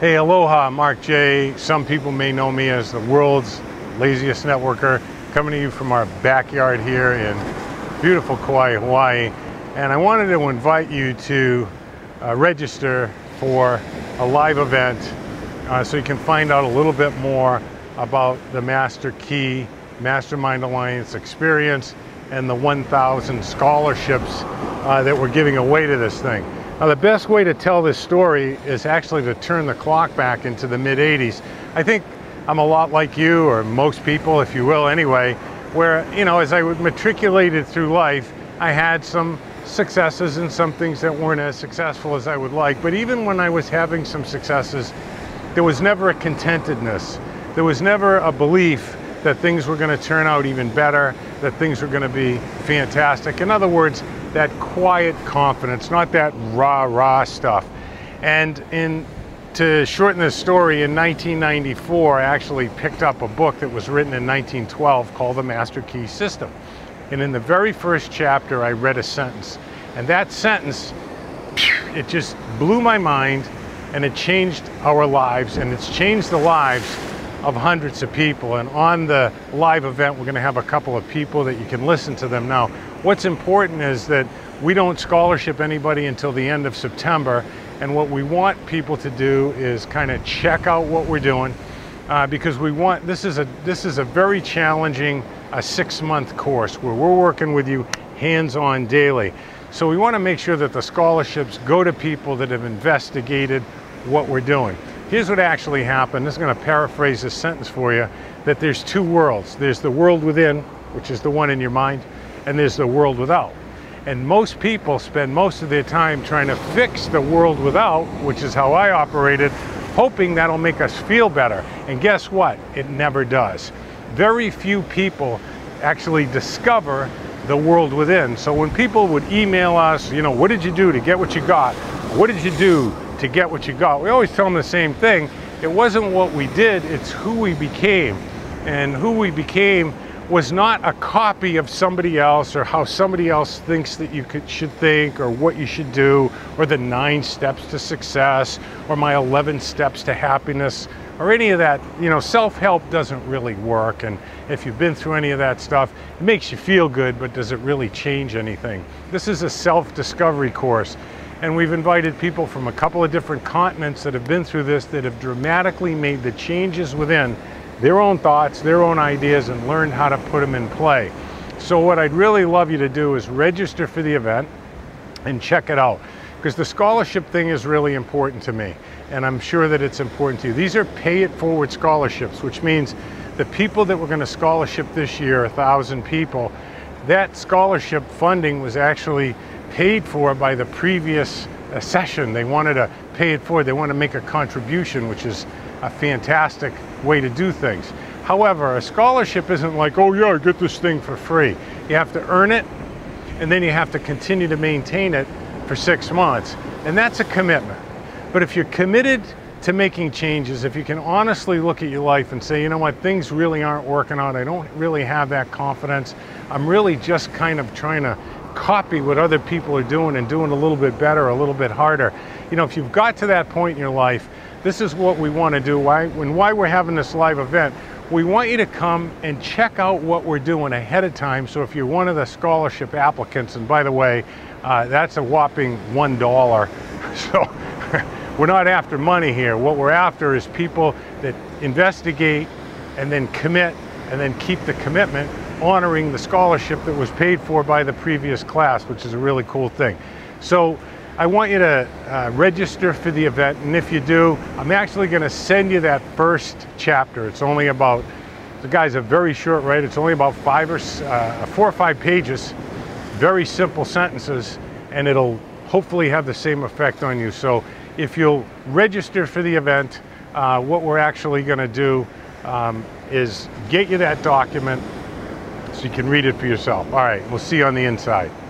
Hey, aloha, Mark J. Some people may know me as the world's laziest networker, coming to you from our backyard here in beautiful Kauai, Hawaii. And I wanted to invite you to register for a live event so you can find out a little bit more about the Master Key Mastermind Alliance experience and the 1,000 scholarships that we're giving away to this thing. Now, the best way to tell this story is actually to turn the clock back into the mid-'80s. I think I'm a lot like you, or most people, if you will, anyway, where, you know, as I matriculated through life, I had some successes and some things that weren't as successful as I would like. But even when I was having some successes, there was never a contentedness. There was never a belief that things were going to turn out even better, that things were going to be fantastic. In other words, that quiet confidence, not that rah-rah stuff. And to shorten this story, in 1994, I actually picked up a book that was written in 1912 called The Master Key System. And in the very first chapter, I read a sentence. And that sentence, it just blew my mind, and it changed our lives, and it's changed the lives of hundreds of people. And on the live event, we're going to have a couple of people that you can listen to them now. What's important is that we don't scholarship anybody until the end of September, and what we want people to do is kind of check out what we're doing, because we want, this is a very challenging 6-month course where we're working with you hands-on daily. So we want to make sure that the scholarships go to people that have investigated what we're doing. Here's what actually happened. This is going to paraphrase this sentence for you, that there's two worlds. There's the world within, which is the one in your mind, and there's the world without. And most people spend most of their time trying to fix the world without, which is how I operated, hoping that'll make us feel better. And guess what? It never does. Very few people actually discover the world within. So when people would email us, you know, what did you do to get what you got? What did you do to get what you got? We always tell them the same thing. It wasn't what we did, it's who we became. And who we became was not a copy of somebody else, or how somebody else thinks that you should think, or what you should do, or the 9 steps to success, or my 11 steps to happiness, or any of that. You know, self-help doesn't really work, and if you've been through any of that stuff, it makes you feel good, but does it really change anything? This is a self-discovery course, and we've invited people from a couple of different continents that have been through this, that have dramatically made the changes within their own thoughts, their own ideas, and learned how to put them in play. So what I'd really love you to do is register for the event and check it out, because the scholarship thing is really important to me, and I'm sure that it's important to you. These are pay-it-forward scholarships, which means the people that we're going to scholarship this year, 1,000 people, that scholarship funding was actually paid for by the previous session. They wanted to pay it forward. They want to make a contribution, which is a fantastic way to do things. However, a scholarship isn't like, oh yeah, I get this thing for free. You have to earn it, and then you have to continue to maintain it for 6 months. And that's a commitment. But if you're committed to making changes, if you can honestly look at your life and say, you know what, things really aren't working out, I don't really have that confidence, I'm really just kind of trying to copy what other people are doing and doing a little bit better, a little bit harder. You know, if you've got to that point in your life, this is what we want to do. Why we're having this live event, we want you to come and check out what we're doing ahead of time. So if you're one of the scholarship applicants, and by the way, that's a whopping $1. So we're not after money here. What we're after is people that investigate and then commit and then keep the commitment, honoring the scholarship that was paid for by the previous class, which is a really cool thing. So I want you to register for the event, and if you do, I'm actually going to send you that first chapter. It's only about, the guys are very short, right? It's only about 4 or 5 pages, very simple sentences, and it'll hopefully have the same effect on you. So if you'll register for the event, what we're actually going to do is get you that document so you can read it for yourself. All right, we'll see you on the inside.